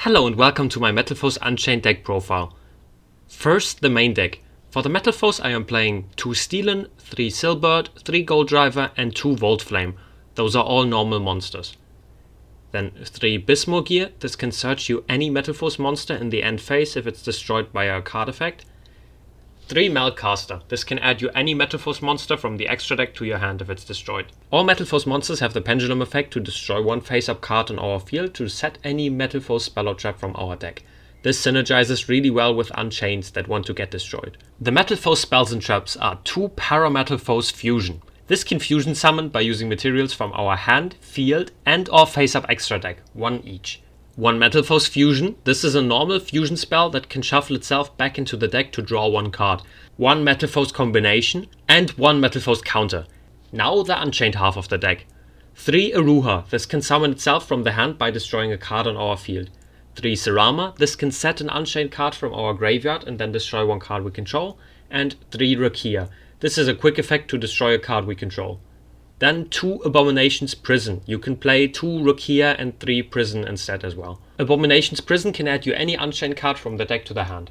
Hello and welcome to my Metalfoes Unchained deck profile. First, the main deck. For the Metalfoes I am playing 2 Steelen, 3 Silbert, 3 Gold Driver and 2 Volt Flame. Those are all normal monsters. Then 3 Bismuth Gear. This can search you any Metalfoes monster in the end phase if it's destroyed by a card effect. 3 Malcaster. This can add you any Metalfoes monster from the extra deck to your hand if it's destroyed. All Metalfoes monsters have the pendulum effect to destroy one face-up card on our field to set any Metalfoes spell or trap from our deck. This synergizes really well with Unchained that want to get destroyed. The Metalfoes spells and traps are 2 Para-Metalfoes Fusion. This can fusion summon by using materials from our hand, field and or face-up extra deck, 1 each. 1 Metalfoes Fusion. This is a normal fusion spell that can shuffle itself back into the deck to draw 1 card. 1 Metalfoes Combination and 1 Metalfoes Counter. Now the Unchained half of the deck. 3 Aruha. This can summon itself from the hand by destroying a card on our field. 3 Serama. This can set an Unchained card from our graveyard and then destroy 1 card we control. And 3 Rakia. This is a quick effect to destroy a card we control. Then 2 Abominations Prison. You can play 2 Rakia and 3 Prison instead as well. Abominations Prison can add you any Unchained card from the deck to the hand.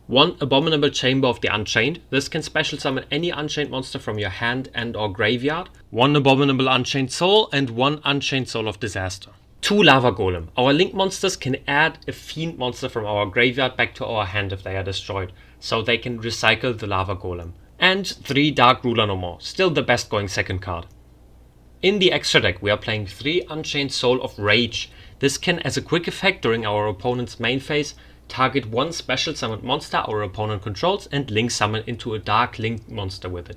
1 Abominable Chamber of the Unchained. This can special summon any Unchained monster from your hand and or graveyard. 1 Abominable Unchained Soul and 1 Unchained Soul of Disaster. 2 Lava Golem. Our link monsters can add a Fiend monster from our graveyard back to our hand if they are destroyed, so they can recycle the Lava Golem. And 3 Dark Ruler No More. Still the best going second card. In the extra deck we are playing 3 Unchained Soul of Rage. This can, as a quick effect during our opponent's main phase, target 1 special summoned monster our opponent controls and link summon into a Dark Link monster with it.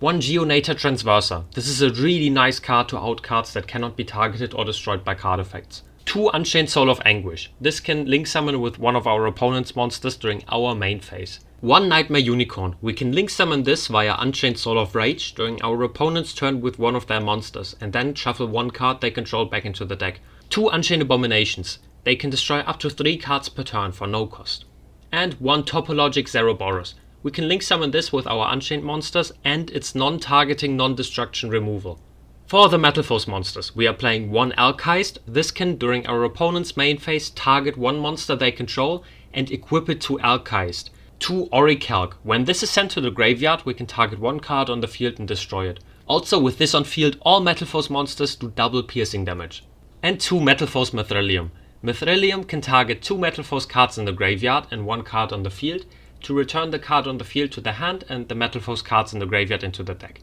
1 Geonator Transverser. This is a really nice card to out cards that cannot be targeted or destroyed by card effects. 2 Unchained Soul of Anguish. This can link summon with one of our opponent's monsters during our main phase. 1 Nightmare Unicorn. We can link summon this via Unchained Soul of Rage during our opponent's turn with one of their monsters and then shuffle 1 card they control back into the deck. 2 Unchained Abominations. They can destroy up to 3 cards per turn for no cost. And 1 Topologic Zeroboros. We can link summon this with our Unchained monsters and its non-targeting non-destruction removal. For the Metalfoes monsters we are playing 1 Alkheist. This can during our opponent's main phase target 1 monster they control and equip it to Alkheist. 2 Orichalk. When this is sent to the graveyard we can target 1 card on the field and destroy it. Also with this on field all Metalfoes monsters do double piercing damage. And 2 Metalfoes Mithrilium. Mithrilium can target 2 Metalfoes cards in the graveyard and 1 card on the field to return the card on the field to the hand and the Metalfoes cards in the graveyard into the deck.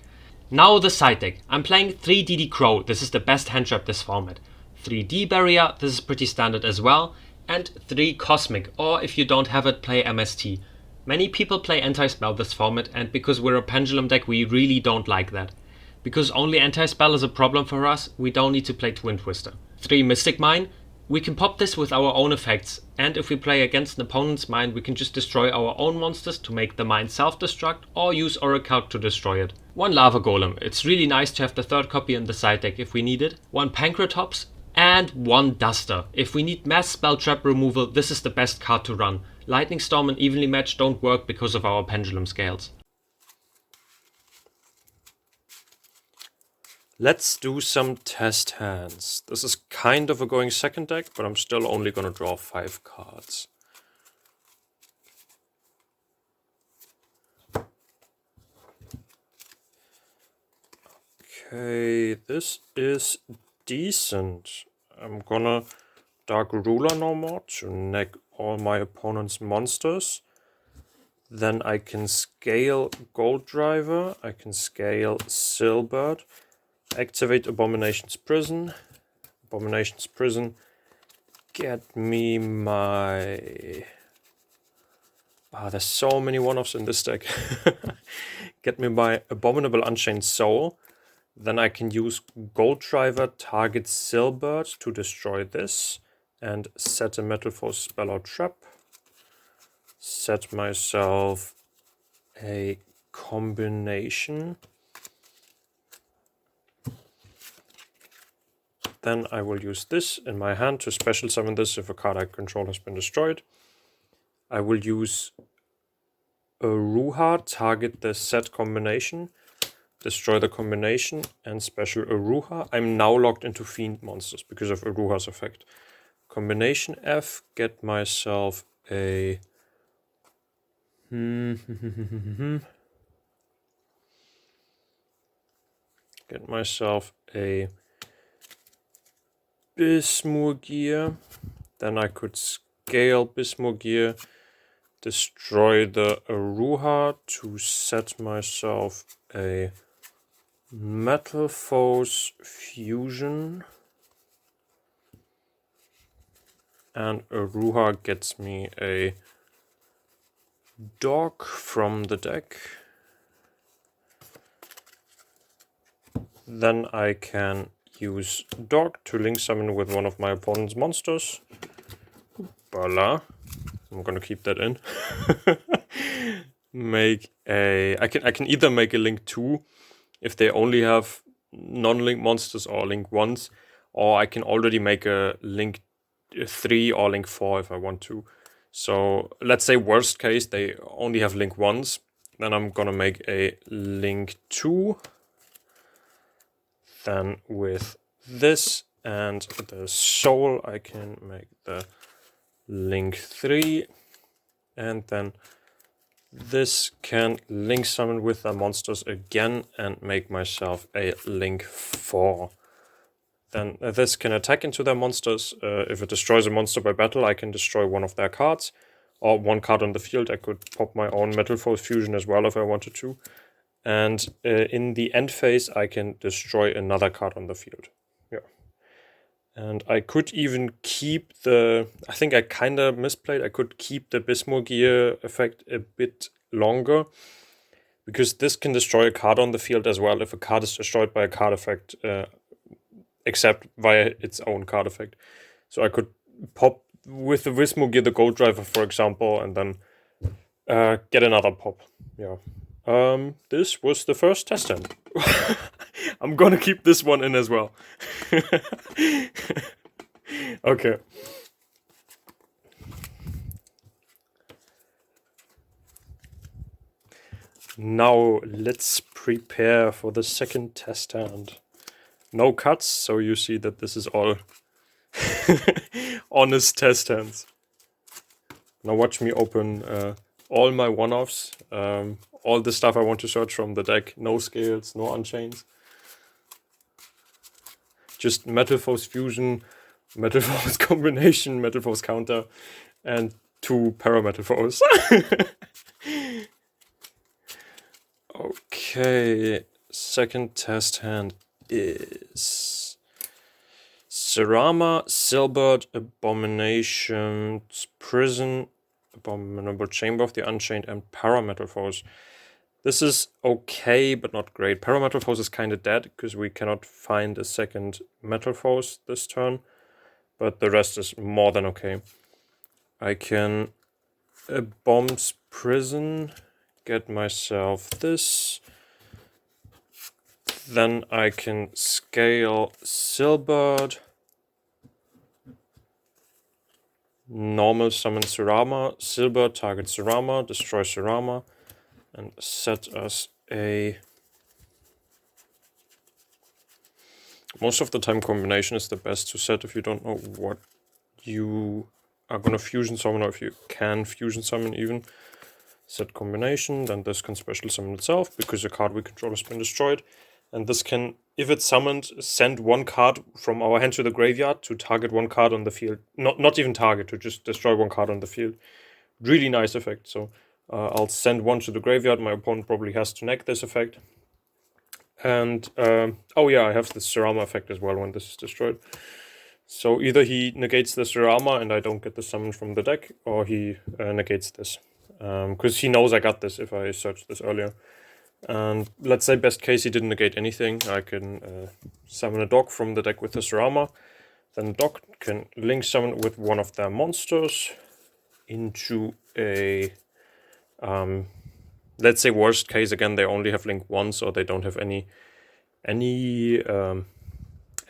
Now the side deck. I'm playing 3 DD Crow. This is the best hand trap this format. 3 D Barrier. This is pretty standard as well. And 3 Cosmic, or if you don't have it, play MST. Many people play Anti-Spell this format, and because we're a pendulum deck we really don't like that. Because only Anti-Spell is a problem for us, we don't need to play Twin Twister. 3 Mystic Mine. We can pop this with our own effects, and if we play against an opponent's mine we can just destroy our own monsters to make the mine self-destruct or use Orichalk to destroy it. 1 Lava Golem. It's really nice to have the 3rd copy in the side deck if we need it. 1 Pancratops and 1 Duster. If we need mass spell trap removal this is the best card to run. Lightning Storm and Evenly Match don't work because of our pendulum scales. Let's do some test hands. This is kind of a going second deck, but I'm still only gonna draw 5 cards. Okay, this is decent. I'm gonna Dark Ruler no more to neg all my opponent's monsters. Then I can scale Gold Driver, I can scale Silbert, activate Abominations Prison. Abominations Prison, get me my... there's so many one-offs in this deck. Get me my Abominable Unchained Soul. Then I can use Gold Driver, target Silbert to destroy this. And set a Metalfoes spell or trap. Set myself a combination. Then I will use this in my hand to special summon this if a card I control has been destroyed. I will use Aruha, target the set combination, destroy the combination and special Aruha. I'm now locked into Fiend monsters because of Aruha's effect. combination F, get myself a get myself a Bismugear. Then I could scale Bismugear, destroy the Aruha to set myself a Metalfoes fusion. And Aruha gets me a dog from the deck. Then I can use dog to link summon with one of my opponent's monsters. Voila. I'm gonna keep that in. I can either make a link 2 if they only have non-link monsters or link 1s, or I can already make a link 3 or link 4 if I want to. So let's say worst case they only have link 1s, then I'm gonna make a link 2. Then with this and the soul I can make the link 3, and then this can link summon with the monsters again and make myself a link 4. Then this can attack into their monsters. If it destroys a monster by battle, I can destroy one of their cards, or one card on the field. I could pop my own Metalfoes fusion as well if I wanted to. And in the end phase, I can destroy another card on the field. Yeah. And I could even keep the... I think I kind of misplayed. I could keep the Bismugear effect a bit longer, because this can destroy a card on the field as well if a card is destroyed by a card effect, except via its own card effect. So I could pop with the Bismugear the Gold Driver, for example, and then get another pop. Yeah. This was the first test hand. I'm gonna keep this one in as well. Okay. Now let's prepare for the second test hand. No cuts, so you see that this is all honest test hands. Now watch me open all my one-offs, all the stuff I want to search from the deck. No scales, no unchains. Just Metalfoes fusion, Metalfoes combination, Metalfoes counter, and 2 Parametalfoes. Okay, second test hand is Serama, Silbert, Abomination's Prison, Abominable Chamber of the Unchained, and Parametalfoes. This is okay, but not great. Parametalfoes is kind of dead, because we cannot find a second Metalfoes this turn, but the rest is more than okay. I can Bomb's Prison, get myself this. Then I can scale Silbert, normal summon Serama, Silbert target Serama, destroy Serama, and set us a... Most of the time combination is the best to set if you don't know what you are gonna fusion summon, or if you can fusion summon even. Set combination, then this can special summon itself, because a card we control has been destroyed. And this can, if it's summoned, send one card from our hand to the graveyard to target one card on the field. Not even target, to just destroy one card on the field. Really nice effect. So I'll send one to the graveyard. My opponent probably has to neg this effect. And, oh yeah, I have the Serama effect as well when this is destroyed. So either he negates the Serama and I don't get the summon from the deck, or he negates this. Because he knows I got this if I searched this earlier. And let's say best case he didn't negate anything. I can summon a dog from the deck with the Serama. Then the dog can link summon with one of their monsters into a... let's say worst case, again, they only have link 1s, or they don't have any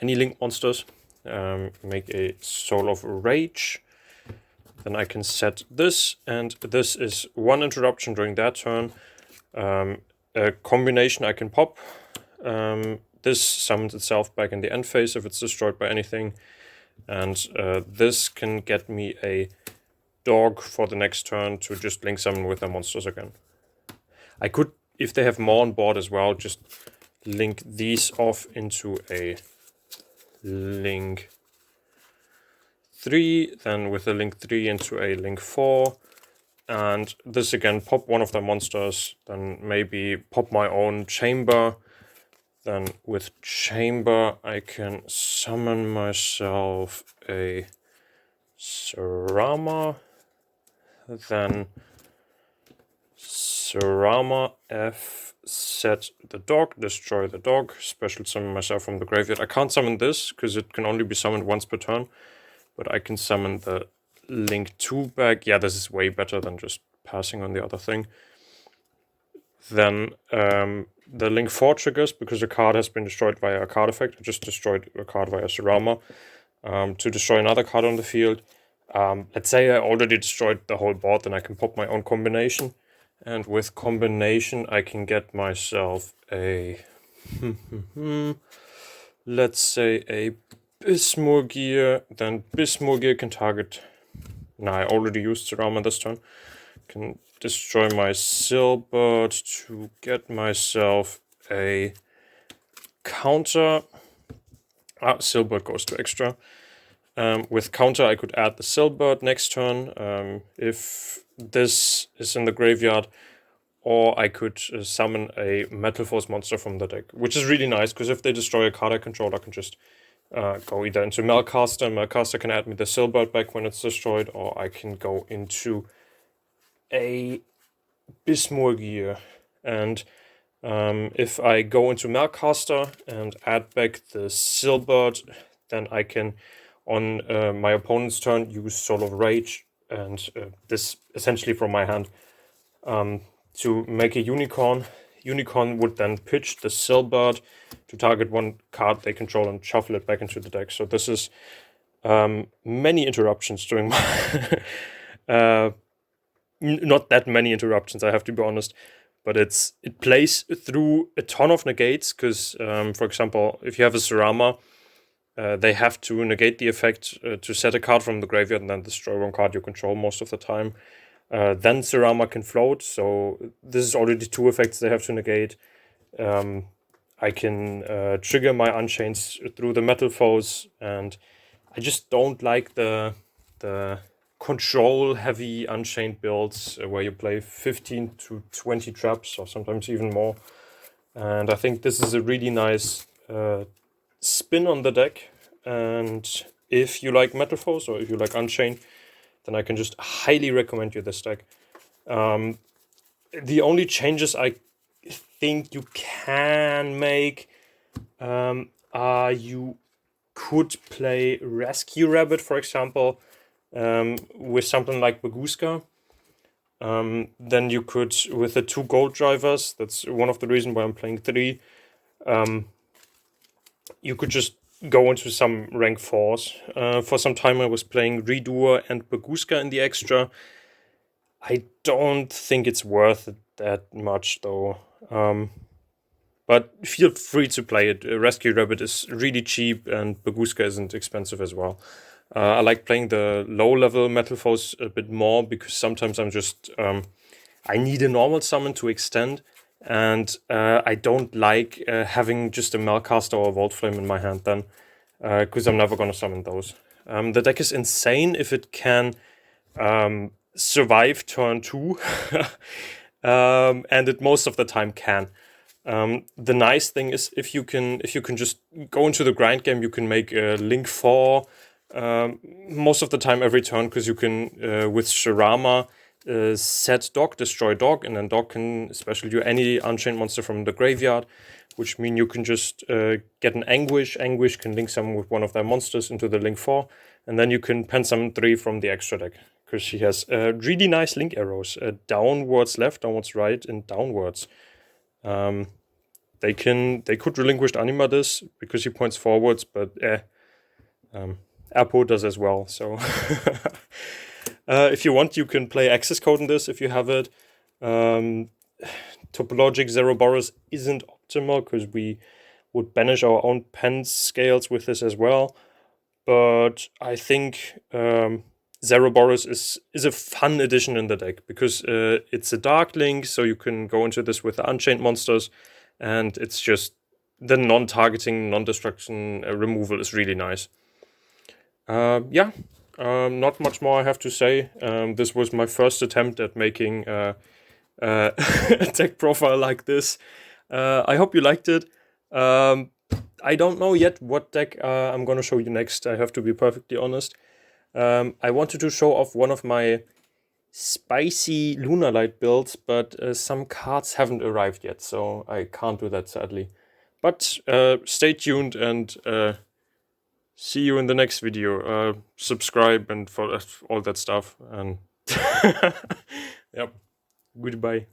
link monsters. Make a Soul of Rage. Then I can set this, and this is 1 interruption during their turn. A combination I can pop. This summons itself back in the end phase if it's destroyed by anything. And this can get me a dog for the next turn to just link summon with their monsters again. I could, if they have more on board as well, just link these off into a link 3, then with a link 3 into a link 4, and this again, pop one of their monsters, then maybe pop my own chamber. Then with chamber I can summon myself a Sarama, then Sarama F, set the dog, destroy the dog, special summon myself from the graveyard. I can't summon this because it can only be summoned once per turn, but I can summon the link 2 back. Yeah, this is way better than just passing on the other thing. Then the link 4 triggers because a card has been destroyed via a card effect. I just destroyed a card via Sarama to destroy another card on the field. Let's say I already destroyed the whole board, then I can pop my own combination. And with combination I can get myself a let's say a Bismurgir. Then Bismurgir can target. Nah, I already used Sarama this turn. Can destroy my Silbert to get myself a counter. Silbert goes to extra. With counter I could add the Silbert next turn if this is in the graveyard, or I could summon a Metalfoes monster from the deck, which is really nice because if they destroy a card I control, I can just go either into Melcaster. Melcaster can add me the Silbert back when it's destroyed, or I can go into a Bismurgir. And if I go into Melcaster and add back the Silbert, then I can, on my opponent's turn, use Soul of Rage, and this essentially from my hand, to make a Unicorn. Unicorn would then pitch the Silbert to target one card they control and shuffle it back into the deck. So this is many interruptions during my... not that many interruptions, I have to be honest, but it plays through a ton of negates because, for example, if you have a Sarama, they have to negate the effect to set a card from the graveyard and then destroy one card you control most of the time. Then Sarama can float, so this is already 2 effects they have to negate. I can trigger my Unchains through the Metalfoes, and I just don't like the control-heavy Unchained builds where you play 15 to 20 traps, or sometimes even more. And I think this is a really nice spin on the deck, and if you like Metalfoes or if you like Unchained, then I can just highly recommend you this deck. The only changes I think you can make are you could play Rescue Rabbit, for example, with something like Baguska. Then you could, with the 2 gold drivers, that's one of the reasons why I'm playing 3, you could just go into some rank 4s. For some time I was playing Redoer and Baguska in the extra. I don't think it's worth it that much though. But feel free to play it. Rescue Rabbit is really cheap and Baguska isn't expensive as well. I like playing the low-level Metalfoes a bit more because sometimes I'm just... I need a normal summon to extend, and I don't like having just a Melcaster or a Volt Flame in my hand then, because I'm never going to summon those. The deck is insane if it can survive turn 2, and it most of the time can. The nice thing is if you can just go into the grind game, you can make a Link 4 most of the time every turn, because you can with Shirama set dog, destroy dog, and then dog can special you any Unchained monster from the graveyard, which mean you can just get an Anguish. Anguish can link summon with one of their monsters into the Link 4, and then you can pen summon 3 from the extra deck, because she has really nice link arrows, downwards left, downwards right, and downwards. They could relinquish Anima this because he points forwards, but Apo does as well, so if you want, you can play access code in this if you have it. Topologic Zero Boros isn't optimal because we would banish our own pen scales with this as well, but I think Zerberus is a fun addition in the deck because it's a Dark Link, so you can go into this with the Unchained monsters, and it's just the non-targeting, non-destruction removal is really nice. Yeah, not much more I have to say. This was my first attempt at making a deck profile like this. I hope you liked it. I don't know yet what deck I'm going to show you next. I have to be perfectly honest. I wanted to show off one of my spicy Lunarlight builds, but some cards haven't arrived yet, so I can't do that sadly. But stay tuned and see you in the next video. Subscribe and for all that stuff. And yep, goodbye.